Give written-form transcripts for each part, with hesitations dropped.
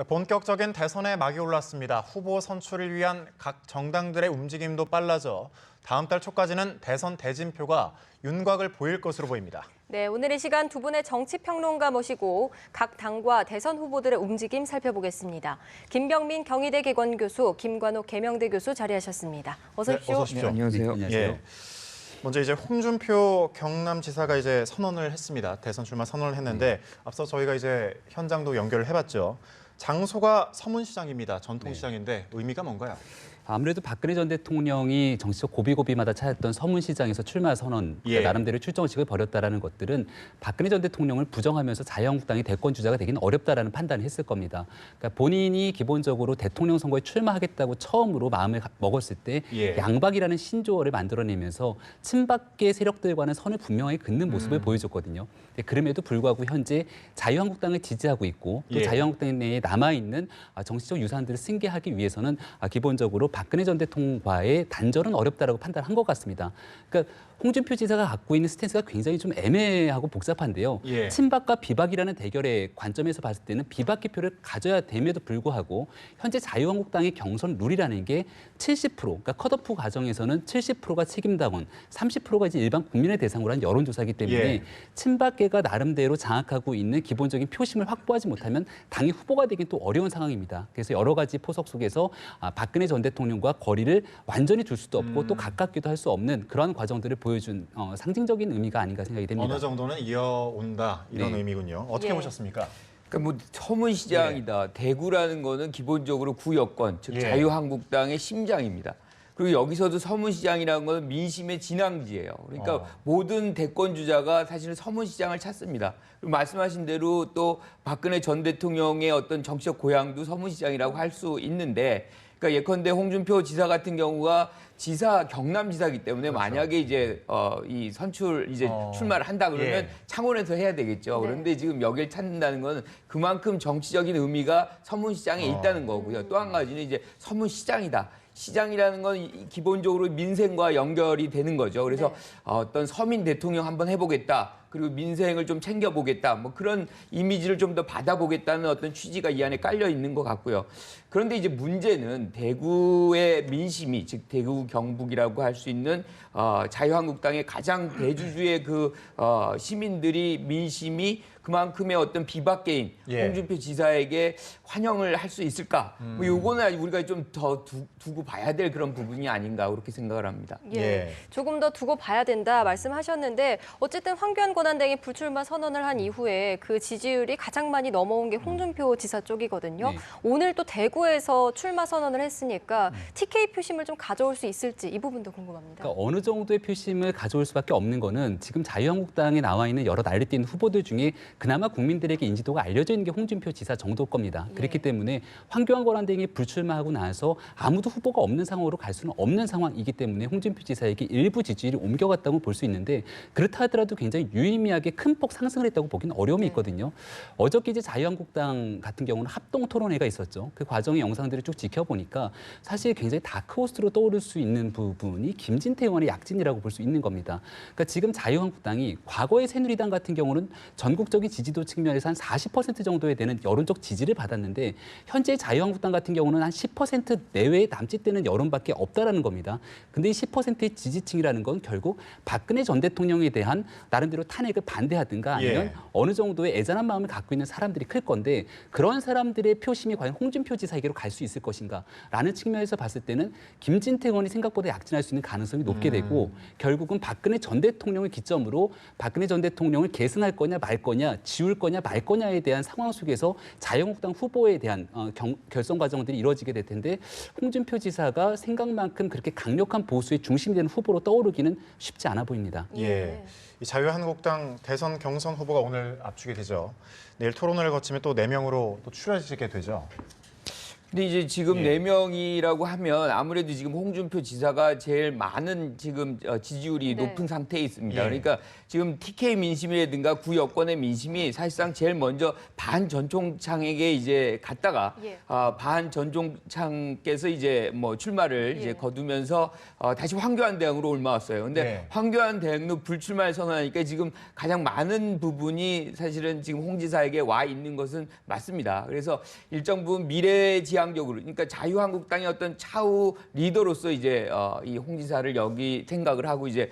본격적인 대선에 막이 올랐습니다. 후보 선출을 위한 각 정당들의 움직임도 빨라져 다음 달 초까지는 대선 대진표가 윤곽을 보일 것으로 보입니다. 네, 오늘 이 시간 두 분의 정치평론가 모시고 각 당과 대선 후보들의 움직임 살펴보겠습니다. 김병민 경희대 개건교수, 김관옥 계명대 교수 자리하셨습니다. 어서 오십시오. 어서 오십시오. 네, 안녕하세요. 예. 먼저 이제 홍준표 경남지사가 이제 선언을 했습니다. 대선 출마 선언을 했는데 앞서 저희가 이제 현장도 연결을 해봤죠. 장소가 서문시장입니다. 전통시장인데 의미가 뭔가요? 아무래도 박근혜 전 대통령이 정치적 고비고비마다 찾았던 서문시장에서 출마 선언, 그러니까 나름대로 출정식을 벌였다라는 것들은 박근혜 전 대통령을 부정하면서 자유한국당이 대권 주자가 되기는 어렵다라는 판단을 했을 겁니다. 그러니까 본인이 기본적으로 대통령 선거에 출마하겠다고 처음으로 마음을 먹었을 때 양박이라는 신조어를 만들어내면서 친박계 세력들과는 선을 분명히 긋는 모습을 보여줬거든요. 그럼에도 불구하고 현재 자유한국당을 지지하고 있고 또 자유한국당 내에 남아있는 정치적 유산들을 승계하기 위해서는 기본적으로 박근혜 전 대통령과의 단절은 어렵다라고 판단한 것 같습니다. 그러니까 홍준표 지사가 갖고 있는 스탠스가 굉장히 좀 애매하고 복잡한데요. 친박과 비박이라는 대결의 관점에서 봤을 때는 비박계 표를 가져야 됨에도 불구하고 현재 자유한국당의 경선 룰이라는 게 70%, 그러니까 컷오프 과정에서는 70%가 책임당원, 30%가 이제 일반 국민의 대상으로 한 여론조사이기 때문에 친박계가 나름대로 장악하고 있는 기본적인 표심을 확보하지 못하면 당이 후보가 되긴 또 어려운 상황입니다. 그래서 여러 가지 포석 속에서 박근혜 전 대통령과 거리를 완전히 둘 수도 없고 또 가깝기도 할 수 없는 그러한 과정들을 보여준 상징적인 의미가 아닌가 생각이 됩니다. 어느 정도는 이어온다 이런 의미군요. 어떻게 보셨습니까? 그러니까 뭐 서문시장이다. 대구라는 거는 기본적으로 구여권, 즉 자유한국당의 심장입니다. 그리고 여기서도 서문시장이라는 것은 민심의 진앙지예요. 그러니까 모든 대권 주자가 사실은 서문시장을 찾습니다. 그리고 말씀하신 대로 또 박근혜 전 대통령의 어떤 정치적 고향도 서문시장이라고 할 수 있는데, 그러니까 예컨대 홍준표 지사 같은 경우가 경남지사이기 때문에 만약에 이제 이 선출 이제 출마를 한다 그러면 창원에서 해야 되겠죠. 그런데 지금 여기를 찾는다는 건 그만큼 정치적인 의미가 서문시장에 있다는 거고요. 또 한 가지는 이제 서문시장이다. 시장이라는 건 기본적으로 민생과 연결이 되는 거죠. 그래서 어떤 서민 대통령 한번 해보겠다. 그리고 민생을 좀 챙겨보겠다. 뭐 그런 이미지를 좀 더 받아보겠다는 어떤 취지가 이 안에 깔려 있는 것 같고요. 그런데 이제 문제는 대구의 민심이, 즉 대구 경북이라고 할 수 있는 자유한국당의 가장 대주주의 그 시민들이 민심이 그만큼의 어떤 비박계인 홍준표 지사에게 환영을 할 수 있을까? 뭐 요거는 우리가 좀 더 두고 봐야 될 그런 부분이 아닌가 그렇게 생각을 합니다. 조금 더 두고 봐야 된다 말씀하셨는데 어쨌든 황교안 권한대행이 불출마 선언을 한 이후에 그 지지율이 가장 많이 넘어온 게 홍준표 지사 쪽이거든요. 오늘 또 대구에서 출마 선언을 했으니까 TK 표심을 좀 가져올 수 있을지 이 부분도 궁금합니다. 그러니까 어느 정도의 표심을 가져올 수밖에 없는 거는 지금 자유한국당에 나와 있는 여러 난리뛰는 후보들 중에 그나마 국민들에게 인지도가 알려져 있는 게 홍준표 지사 정도일 겁니다. 그렇기 때문에 황교안 권한대행이 불출마하고 나서 아무도 후보가 없는 상황으로 갈 수는 없는 상황이기 때문에 홍준표 지사에게 일부 지지율이 옮겨갔다고 볼 수 있는데 그렇다 하더라도 굉장히 유의미하게 큰 폭 상승을 했다고 보기는 어려움이 있거든요. 어저께 이제 자유한국당 같은 경우는 합동 토론회가 있었죠. 그 과정의 영상들을 쭉 지켜보니까 사실 굉장히 다크호스로 떠오를 수 있는 부분이 김진태 의원의 약진이라고 볼 수 있는 겁니다. 그러니까 지금 자유한국당이 과거의 새누리당 같은 경우는 전국적인 지지도 측면에서 한 40% 정도에 되는 여론적 지지를 받았는데 현재 자유한국당 같은 경우는 한 10% 내외에 남짓되는 여론밖에 없다라는 겁니다. 근데 이 10%의 지지층이라는 건 결국 박근혜 전 대통령에 대한 나름대로 탄핵을 반대하든가 아니면 어느 정도의 애잔한 마음을 갖고 있는 사람들이 클 건데 그런 사람들의 표심이 과연 홍준표 지사에게로 갈 수 있을 것인가라는 측면에서 봤을 때는 김진태 의원이 생각보다 약진할 수 있는 가능성이 높게 되고 결국은 박근혜 전 대통령을 기점으로 박근혜 전 대통령을 계승할 거냐 말 거냐 지울 거냐 말 거냐에 대한 상황 속에서 자유한국당 후보에 대한 결선 과정들이 이루어지게 될 텐데 홍준표 지사가 생각만큼 그렇게 강력한 보수의 중심이 되는 후보로 떠오르기는 쉽지 않아 보입니다. 이 자유한국당 대선 경선 후보가 오늘 압축이 되죠. 내일 토론을 거치면 또 4명으로 또 추려지게 되죠. 근데 이제 지금 예. 4명이라고 하면 아무래도 지금 홍준표 지사가 제일 많은 지금 지지율이 네. 높은 상태에 있습니다. 예. 그러니까 지금 TK 민심이라든가 구 여권의 민심이 사실상 제일 먼저 반 전총창에게 이제 갔다가 예. 반 전총창께서 이제 뭐 출마를 예. 이제 거두면서 다시 황교안 대행으로 올라왔어요. 근데 네. 황교안 대행도 불출마를 선언하니까 지금 가장 많은 부분이 사실은 지금 홍 지사에게 와 있는 것은 맞습니다. 그래서 일정 부분 미래지향적으로, 그러니까 자유한국당의 어떤 차후 리더로서 이제 이 홍 지사를 여기 생각을 하고 이제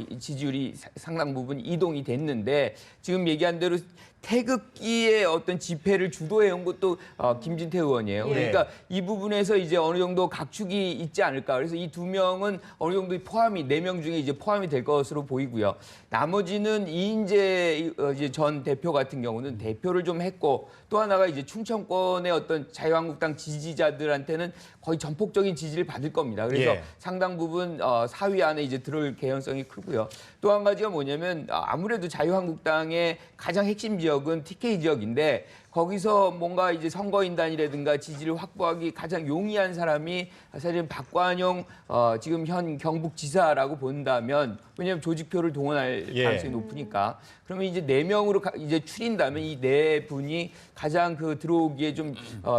이 지지율이 상당 부분 이동이 됐는데, 지금 얘기한 대로 태극기의 어떤 집회를 주도해온 것도 김진태 의원이에요. 예. 그러니까 이 부분에서 이제 어느 정도 각축이 있지 않을까. 그래서 이 2명은 어느 정도 포함이, 4명 중에 이제 포함이 될 것으로 보이고요. 나머지는 이인재 이제 전 대표 같은 경우는 대표를 좀 했고, 또 하나가 이제 충청권의 어떤 자유한국당 지지자들한테는 거의 전폭적인 지지를 받을 겁니다. 그래서 예. 상당 부분 4위 안에 이제 들어올 개연성이 크고요. 또 한 가지가 뭐냐면 아무래도 자유한국당의 가장 핵심 지역은 TK 지역인데, 거기서 뭔가 이제 선거인단이라든가 지지를 확보하기 가장 용이한 사람이 사실은 박관용 지금 현 경북지사라고 본다면, 왜냐하면 조직표를 동원할 예. 가능성이 높으니까. 그러면 이제 4명으로 이제 추린다면 이 4분이 가장 그 들어오기에 좀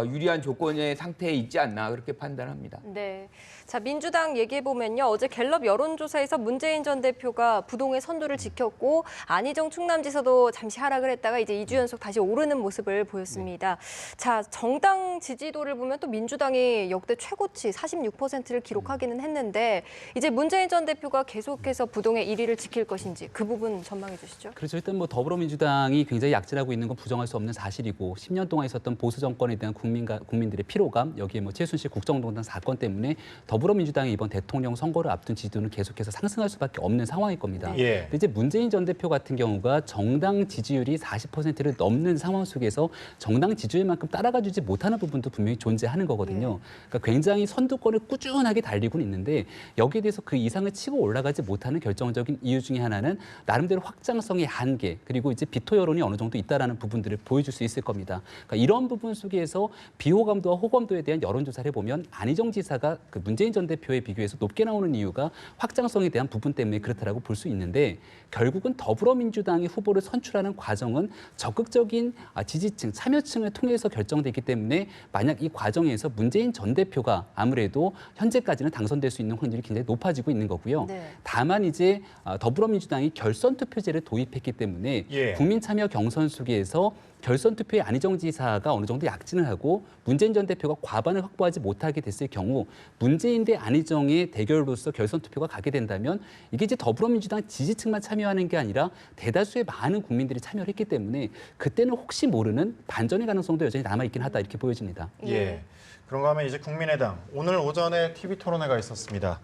유리한 조건의 상태에 있지 않나, 그렇게 판단합니다. 네. 자, 민주당 얘기해보면요. 어제 갤럽 여론조사에서 문재인 전 대표가 부동의 선두를 지켰고, 안희정 충남지사도 잠시 하락을 했다가 이제 2주 연속 다시 오르는 모습을 보였습니다. 자, 정당 지지도를 보면 또 민주당이 역대 최고치 46%를 기록하기는 했는데, 이제 문재인 전 대표가 계속해서 부동의 1위를 지킬 것인지 그 부분 전망해 주시죠. 그렇죠. 일단 뭐 더불어민주당이 굉장히 약진하고 있는 건 부정할 수 없는 사실이고, 10년 동안 있었던 보수 정권에 대한 국민들의 피로감, 여기에 뭐 최순실 국정농단 사건 때문에 더불어민주당이 이번 대통령 선거를 앞둔 지지도는 계속해서 상승할 수밖에 없는 상황일 겁니다. 예. 근데 이제 문재인 전 대표 같은 경우가 정당 지지율이 40%를 넘는 상황 속에서 정당 지지율만큼 따라가주지 못하는 부분도 분명히 존재하는 거거든요. 그러니까 굉장히 선두권을 꾸준하게 달리고는 있는데, 여기에 대해서 그 이상을 치고 올라가지 못하는 결정적인 이유 중에 하나는 나름대로 확장성의 한계, 그리고 이제 비토 여론이 어느 정도 있다라는 부분들을 보여줄 수 있을 겁니다. 그러니까 이런 부분 속에서 비호감도와 호감도에 대한 여론조사를 해보면 안희정 지사가 그 문재인 전 대표에 비교해서 높게 나오는 이유가 확장성에 대한 부분 때문에 그렇다라고 볼 수 있는데, 결국은 더불어민주당이 후보를 선출하는 과정은 적극적인 지지층, 참여층을 통해서 결정되기 때문에, 만약 이 과정에서 문재인 전 대표가 아무래도 현재까지는 당선될 수 있는 확률이 굉장히 높아지고 있는 거고요. 네. 다만 이제 더불어민주당이 결선 투표제를 도입했기 때문에 예. 국민 참여 경선 속에서 결선 투표에 안희정 지사가 어느 정도 약진을 하고 문재인 전 대표가 과반을 확보하지 못하게 됐을 경우, 문재인 대 안희정의 대결로서 결선 투표가 가게 된다면, 이게 이제 더불어민주당 지지층만 참여하는 게 아니라 대다수의 많은 국민들이 참여를 했기 때문에 그때는 혹시 모르는 반전의 가능성도 여전히 남아있긴 하다, 이렇게 보여집니다. 예. 그런가 하면 이제 국민의당 오늘 오전에 TV 토론회가 있었습니다.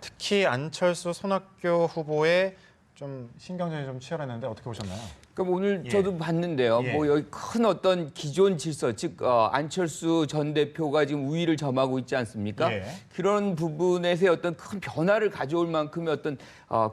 특히 안철수, 손학규 후보의 좀 신경전이 좀 치열했는데 어떻게 보셨나요? 그럼 오늘 예. 저도 봤는데요. 예. 뭐 여기 큰 어떤 기존 질서, 즉 안철수 전 대표가 지금 우위를 점하고 있지 않습니까? 예. 그런 부분에서의 어떤 큰 변화를 가져올 만큼의 어떤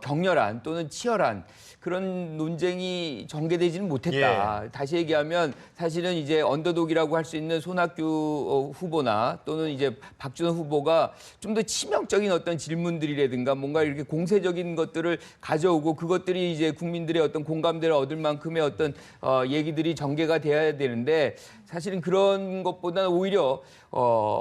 격렬한 또는 치열한 그런 논쟁이 전개되지는 못했다. 다시 얘기하면 사실은 이제 언더독이라고 할 수 있는 손학규 후보나 또는 이제 박준원 후보가 좀 더 치명적인 어떤 질문들이라든가 뭔가 이렇게 공세적인 것들을 가져오고, 그것들이 이제 국민들의 어떤 공감대를 얻을 만큼의 어떤 얘기들이 전개가 돼야 되는데, 사실은 그런 것보다는 오히려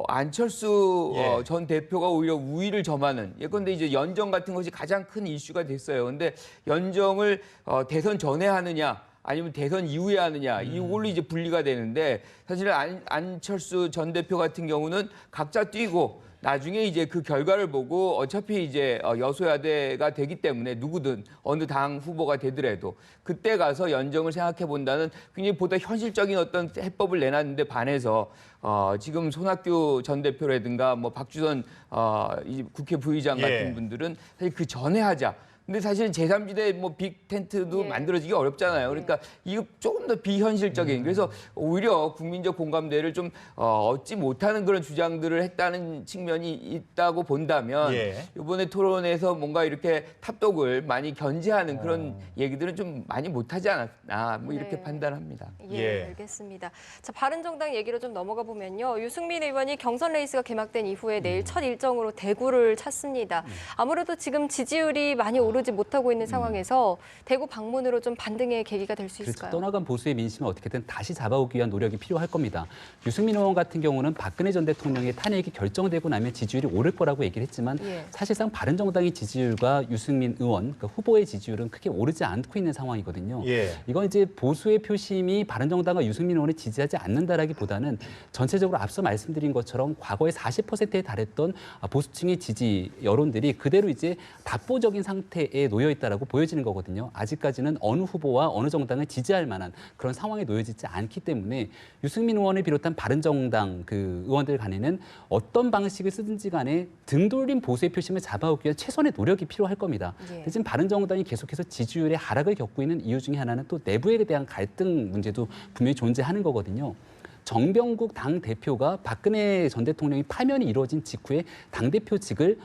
안철수 예. 전 대표가 오히려 우위를 점하는, 예컨대 이제 연정 같은 것이 가장 큰 이슈가 됐어요. 근데 연정을 대선 전에 하느냐 아니면 대선 이후에 하느냐, 이걸로 이제 분리가 되는데, 사실은 안철수 전 대표 같은 경우는 각자 뛰고 나중에 이제 그 결과를 보고 어차피 이제 여소야대가 되기 때문에 누구든 어느 당 후보가 되더라도 그때 가서 연정을 생각해 본다는 굉장히 보다 현실적인 어떤 해법을 내놨는데 반해서 지금 손학규 전 대표라든가 뭐 박주선 이 국회 부의장 같은 예. 분들은 사실 그 전에 하자. 근데 사실은 제3지대 뭐 빅 텐트도 예. 만들어지기 어렵잖아요. 그러니까 이거 조금 더 비현실적인 그래서 오히려 국민적 공감대를 좀 얻지 못하는 그런 주장들을 했다는 측면이 있다고 본다면 예. 이번에 토론에서 뭔가 이렇게 탑독을 많이 견제하는 그런 얘기들은 좀 많이 못하지 않았나 뭐 이렇게 네. 판단합니다. 예, 예. 알겠습니다. 자, 바른정당 얘기로 좀 넘어가 보면요. 유승민 의원이 경선 레이스가 개막된 이후에 내일 첫 일정으로 대구를 찾습니다. 아무래도 지금 지지율이 많이 오르지 못하고 있는 상황에서 대구 방문으로 좀 반등의 계기가 될 수 그렇죠. 있을까요? 떠나간 보수의 민심을 어떻게든 다시 잡아오기 위한 노력이 필요할 겁니다. 유승민 의원 같은 경우는 박근혜 전 대통령의 탄핵이 결정되고 나면 지지율이 오를 거라고 얘기를 했지만 예. 사실상 바른정당의 지지율과 유승민 의원, 그러니까 후보의 지지율은 크게 오르지 않고 있는 상황이거든요. 예. 이건 이제 보수의 표심이 바른정당과 유승민 의원을 지지하지 않는다라기보다는 전체적으로 앞서 말씀드린 것처럼 과거에 40%에 달했던 보수층의 지지 여론들이 그대로 이제 답보적인 상태에 놓여 있다라고 보여지는 거거든요. 아직까지는 어느 후보와 어느 정당을 지지할 만한 그런 상황에 놓여지지 않기 때문에 유승민 의원을 비롯한 바른정당 그 의원들 간에는 어떤 방식을 쓰든지 간에 등 돌린 보수의 표심을 잡아오기 위한 최선의 노력이 필요할 겁니다. 예. 근데 지금 바른정당이 계속해서 지지율의 하락을 겪고 있는 이유 중에 하나는 또 내부에 대한 갈등 문제도 분명히 존재하는 거거든요. 정병국 당대표가 박근혜 전 대통령이 파면이 이루어진 직후에 당대표직을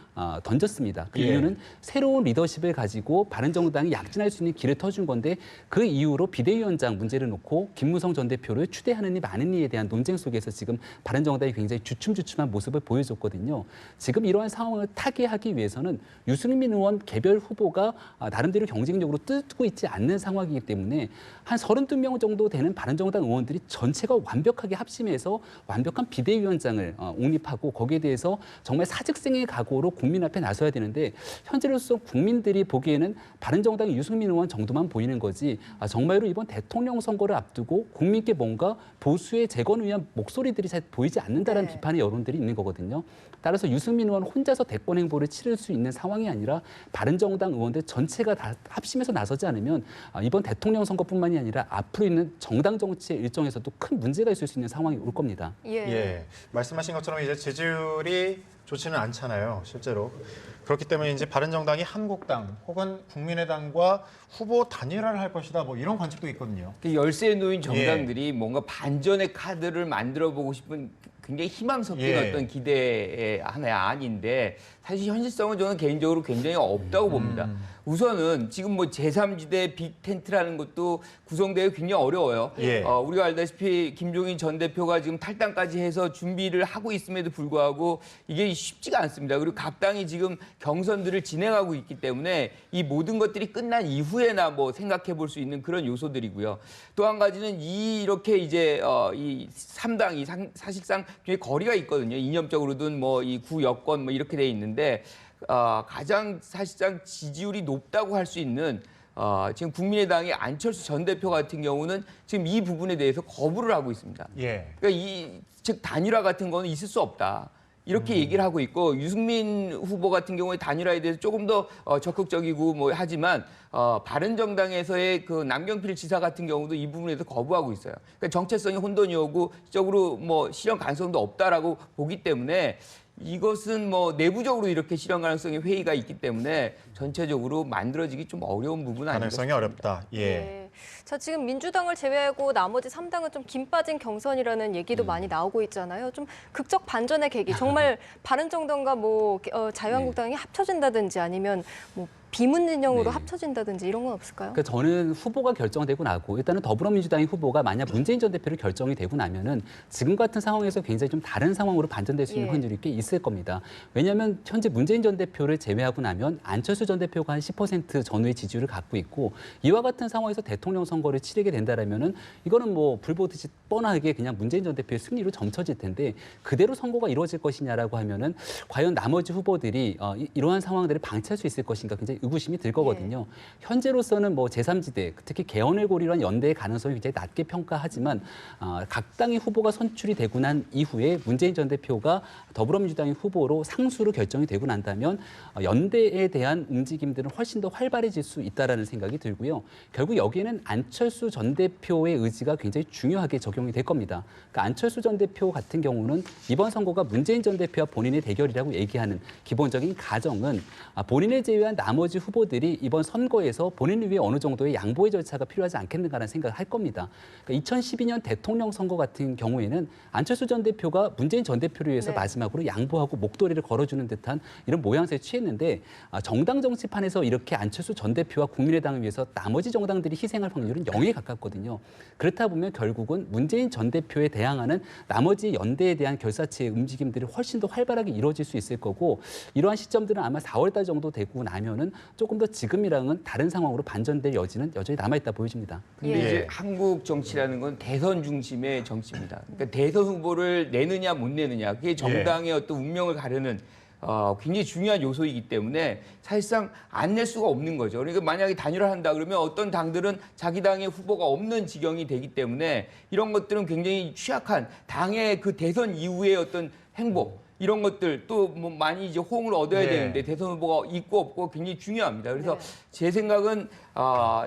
던졌습니다. 그 예. 이유는 새로운 리더십을 가지고 바른정당이 약진할 수 있는 길을 터준 건데 그 이후로 비대위원장 문제를 놓고 김무성 전 대표를 추대하느니 마느니에 대한 논쟁 속에서 지금 바른정당이 굉장히 주춤주춤한 모습을 보여줬거든요. 지금 이러한 상황을 타개하기 위해서는 유승민 의원 개별 후보가 나름대로 경쟁력으로 뜨고 있지 않는 상황이기 때문에 한 32명 정도 되는 바른정당 의원들이 전체가 완벽하게 합심해서 완벽한 비대위원장을 옹립하고 거기에 대해서 정말 사직생의 각오로 국민 앞에 나서야 되는데 현재로서 국민들이 보기에는 바른정당의 유승민 의원 정도만 보이는 거지 정말로 이번 대통령 선거를 앞두고 국민께 뭔가 보수의 재건을 위한 목소리들이 잘 보이지 않는다는 네. 비판의 여론들이 있는 거거든요. 따라서 유승민 의원 혼자서 대권 행보를 치를 수 있는 상황이 아니라 바른정당 의원들 전체가 다 합심해서 나서지 않으면 이번 대통령 선거뿐만이 아니라 앞으로 있는 정당 정치의 일정에서도 큰 문제가 있을 수 있는 상황이 올 겁니다. 예. 예. 말씀하신 것처럼 이제 지지율이 좋지는 않잖아요, 실제로. 그렇기 때문에 이제 바른정당이 한국당 혹은 국민의당과 후보 단일화를 할 것이다, 뭐 이런 관측도 있거든요. 그 열세에 놓인 정당들이 뭔가 반전의 카드를 만들어 보고 싶은 굉장히 희망 섞인 예. 어떤 기대의 하나의 안인데 사실 현실성은 저는 개인적으로 굉장히 없다고 봅니다. 우선은 지금 뭐 제3지대 빅 텐트라는 것도 구성되기 굉장히 어려워요. 예. 우리가 알다시피 김종인 전 대표가 지금 탈당까지 해서 준비를 하고 있음에도 불구하고 이게 쉽지가 않습니다. 그리고 각 당이 지금 경선들을 진행하고 있기 때문에 이 모든 것들이 끝난 이후에나 뭐 생각해 볼 수 있는 그런 요소들이고요. 또 한 가지는 이렇게 이제 이 3당이 사실상 굉장히 거리가 있거든요. 이념적으로든 뭐 이 구여권 뭐 이렇게 돼 있는데 가장 사실상 지지율이 높다고 할 수 있는 지금 국민의당의 안철수 전 대표 같은 경우는 지금 이 부분에 대해서 거부를 하고 있습니다. 예. 그러니까 즉 단일화 같은 거는 있을 수 없다. 이렇게 얘기를 하고 있고 유승민 후보 같은 경우에 단일화에 대해서 조금 더 적극적이고 뭐 하지만 바른정당에서의 그 남경필 지사 같은 경우도 이 부분에서 거부하고 있어요. 그러니까 정체성이 혼돈이 오고 적으로 뭐 실현 가능성도 없다라고 보기 때문에 이것은 뭐 내부적으로 이렇게 실현 가능성의 회의가 있기 때문에 전체적으로 만들어지기 좀 어려운 부분 아닌가 가능성이 싶습니다. 어렵다. 예. 예. 자, 지금 민주당을 제외하고 나머지 3당은 좀 김 빠진 경선이라는 얘기도 많이 나오고 있잖아요. 좀 극적 반전의 계기. 정말 바른정당과 뭐 자유한국당이 합쳐진다든지 아니면 뭐 비문 진영으로 네. 합쳐진다든지 이런 건 없을까요? 그러니까 저는 후보가 결정되고 나고 일단은 더불어민주당의 후보가 만약 문재인 전 대표를 결정이 되고 나면은 지금 같은 상황에서 굉장히 좀 다른 상황으로 반전될 수 있는 예. 확률이 꽤 있을 겁니다. 왜냐하면 현재 문재인 전 대표를 제외하고 나면 안철수 전 대표가 한 10% 전후의 지지율을 갖고 있고 이와 같은 상황에서 대통령 선거를 치르게 된다라면은 이거는 뭐 불보듯이 뻔하게 그냥 문재인 전 대표의 승리로 점쳐질 텐데 그대로 선거가 이루어질 것이냐라고 하면은 과연 나머지 후보들이 이러한 상황들을 방치할 수 있을 것인가 굉장히 의구심이 들 거거든요. 현재로서는 뭐 제3지대, 특히 개헌을 고리로 한 연대의 가능성이 굉장히 낮게 평가하지만 각 당의 후보가 선출이 되고 난 이후에 문재인 전 대표가 더불어민주당의 후보로 상수로 결정이 되고 난다면 연대에 대한 움직임들은 훨씬 더 활발해질 수 있다라는 생각이 들고요. 결국 여기에는 안철수 전 대표의 의지가 굉장히 중요하게 적용이 될 겁니다. 그러니까 안철수 전 대표 같은 경우는 이번 선거가 문재인 전 대표와 본인의 대결이라고 얘기하는 기본적인 가정은 본인을 제외한 나머지 나머지 후보들이 이번 선거에서 본인을 위해 어느 정도의 양보의 절차가 필요하지 않겠는가라는 생각을 할 겁니다. 그러니까 2012년 대통령 선거 같은 경우에는 안철수 전 대표가 문재인 전 대표를 위해서 네. 마지막으로 양보하고 목도리를 걸어주는 듯한 이런 모양새에 취했는데 정당 정치판에서 이렇게 안철수 전 대표와 국민의당을 위해서 나머지 정당들이 희생할 확률은 0에 가깝거든요. 그렇다 보면 결국은 문재인 전 대표에 대항하는 나머지 연대에 대한 결사체의 움직임들이 훨씬 더 활발하게 이루어질 수 있을 거고 이러한 시점들은 아마 4월 달 정도 되고 나면은 조금 더 지금이랑은 다른 상황으로 반전될 여지는 여전히 남아있다 보여집니다. 근데 예. 이제 한국 정치라는 건 대선 중심의 정치입니다. 그러니까 대선 후보를 내느냐 못 내느냐 그게 정당의 어떤 운명을 가르는 굉장히 중요한 요소이기 때문에 사실상 안 낼 수가 없는 거죠. 그러니까 만약에 단일화를 한다 그러면 어떤 당들은 자기 당의 후보가 없는 지경이 되기 때문에 이런 것들은 굉장히 취약한 당의 그 대선 이후의 어떤 행보 이런 것들 또 뭐 많이 이제 호응을 얻어야 네. 되는데 대선 후보가 있고 없고 굉장히 중요합니다. 그래서 네. 제 생각은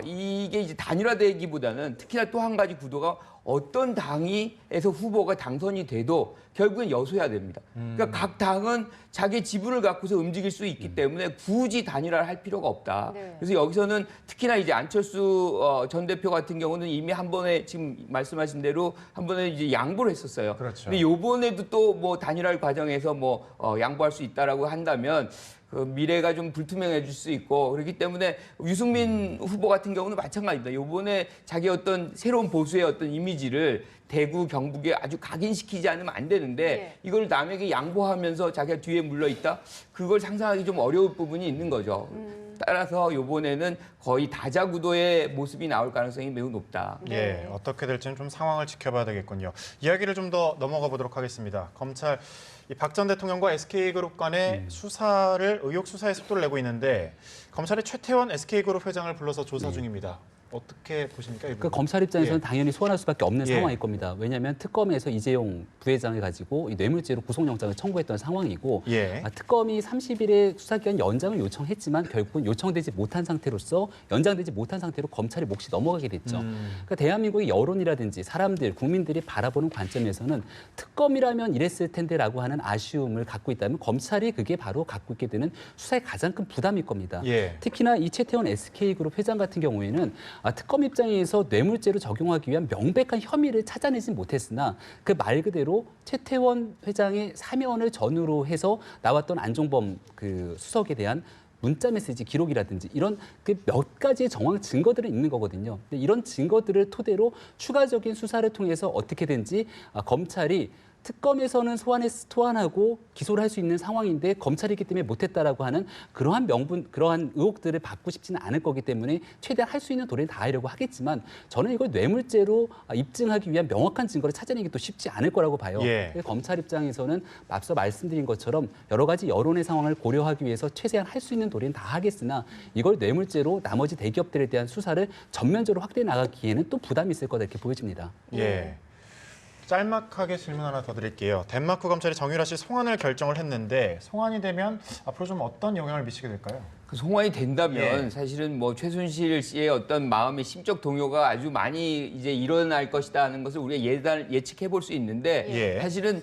이게 이제 단일화되기보다는 특히나 또 한 가지 구도가 어떤 당에서 후보가 당선이 돼도 결국은 여소해야 됩니다. 그러니까 각 당은 자기 지분을 갖고서 움직일 수 있기 때문에 굳이 단일화를 할 필요가 없다. 네. 그래서 여기서는 특히나 이제 안철수 전 대표 같은 경우는 이미 한 번에 지금 말씀하신 대로 한 번에 이제 양보를 했었어요. 그렇죠. 근데 이번에도 또 뭐 단일화 과정에서 뭐 양보할 수 있다라고 한다면 그 미래가 좀 불투명해질 수 있고 그렇기 때문에 유승민 후보 같은 경우는 마찬가지입니다. 이번에 자기 어떤 새로운 보수의 어떤 이미지를 대구, 경북에 아주 각인시키지 않으면 안 되는데 예. 이걸 남에게 양보하면서 자기가 뒤에 물러 있다? 그걸 상상하기 좀 어려울 부분이 있는 거죠. 따라서 이번에는 거의 다자구도의 모습이 나올 가능성이 매우 높다. 예, 어떻게 될지는 좀 상황을 지켜봐야 되겠군요. 이야기를 좀 더 넘어가 보도록 하겠습니다. 검찰 박 전 대통령과 SK그룹 간의 수사를 의혹 수사에 속도를 내고 있는데 검찰이 최태원 SK그룹 회장을 불러서 조사 중입니다. 어떻게 보십니까? 이 그 부분? 검찰 입장에서는 예. 당연히 소환할 수밖에 없는 예. 상황일 겁니다. 왜냐하면 특검에서 이재용 부회장을 가지고 이 뇌물죄로 구속영장을 청구했던 상황이고 예. 특검이 30일에 수사기간 연장을 요청했지만 결국은 요청되지 못한 상태로서 연장되지 못한 상태로 검찰이 몫이 넘어가게 됐죠. 그러니까 대한민국의 여론이라든지 사람들, 국민들이 바라보는 관점에서는 특검이라면 이랬을 텐데라고 하는 아쉬움을 갖고 있다면 검찰이 그게 바로 갖고 있게 되는 수사의 가장 큰 부담일 겁니다. 예. 특히나 이 최태원 SK그룹 회장 같은 경우에는 특검 입장에서 뇌물죄로 적용하기 위한 명백한 혐의를 찾아내진 못했으나 그 말 그대로 최태원 회장의 사면을 전후로 해서 나왔던 안종범 그 수석에 대한 문자 메시지 기록이라든지 이런 그 몇 가지의 정황 증거들은 있는 거거든요. 근데 이런 증거들을 토대로 추가적인 수사를 통해서 어떻게든지 검찰이 특검에서는 소환하고 기소를 할 수 있는 상황인데 검찰이기 때문에 못했다라고 하는 그러한 그러한 의혹들을 받고 싶지는 않을 거기 때문에 최대한 할 수 있는 도리를 다하려고 하겠지만 저는 이걸 뇌물죄로 입증하기 위한 명확한 증거를 찾아내기 또 쉽지 않을 거라고 봐요. 예. 검찰 입장에서는 앞서 말씀드린 것처럼 여러 가지 여론의 상황을 고려하기 위해서 최대한 할 수 있는 도리는 다 하겠으나 이걸 뇌물죄로 나머지 대기업들에 대한 수사를 전면적으로 확대해 나가기에는 또 부담이 있을 거다 이렇게 보여집니다. 예. 짤막하게 질문 하나 더 드릴게요. 덴마크 검찰이 정유라 씨 송환을 결정을 했는데 송환이 되면 앞으로 좀 어떤 영향을 미치게 될까요? 그 송환이 된다면 예. 사실은 뭐 최순실 씨의 어떤 마음의 심적 동요가 아주 많이 이제 일어날 것이다 하는 것을 우리가 예측해 볼 수 있는데 예. 사실은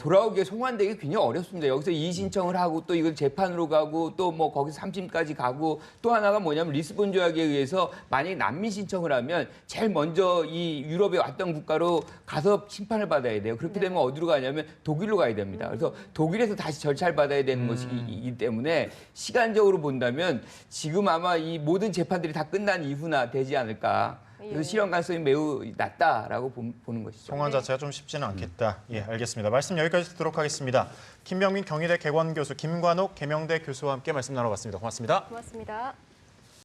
돌아오기에 송환되기 굉장히 어렵습니다. 여기서 이의 신청을 하고 또 이걸 재판으로 가고 또 뭐 거기서 3심까지 가고 또 하나가 뭐냐면 리스본 조약에 의해서 만약에 난민 신청을 하면 제일 먼저 이 유럽에 왔던 국가로 가서 심판을 받아야 돼요. 그렇게 되면 어디로 가냐면 독일로 가야 됩니다. 그래서 독일에서 다시 절차를 받아야 되는 것이기 때문에 시간적으로 본다면 지금 아마 이 모든 재판들이 다 끝난 이후나 되지 않을까. 그래서 예. 실현 가능성이 매우 낮다라고 보는 것이죠. 송환 자체가 좀 쉽지는 않겠다. 예, 알겠습니다. 말씀 여기까지 듣도록 하겠습니다. 김병민 경희대 개관교수, 김관옥 계명대 교수와 함께 말씀 나눠봤습니다. 고맙습니다. 고맙습니다.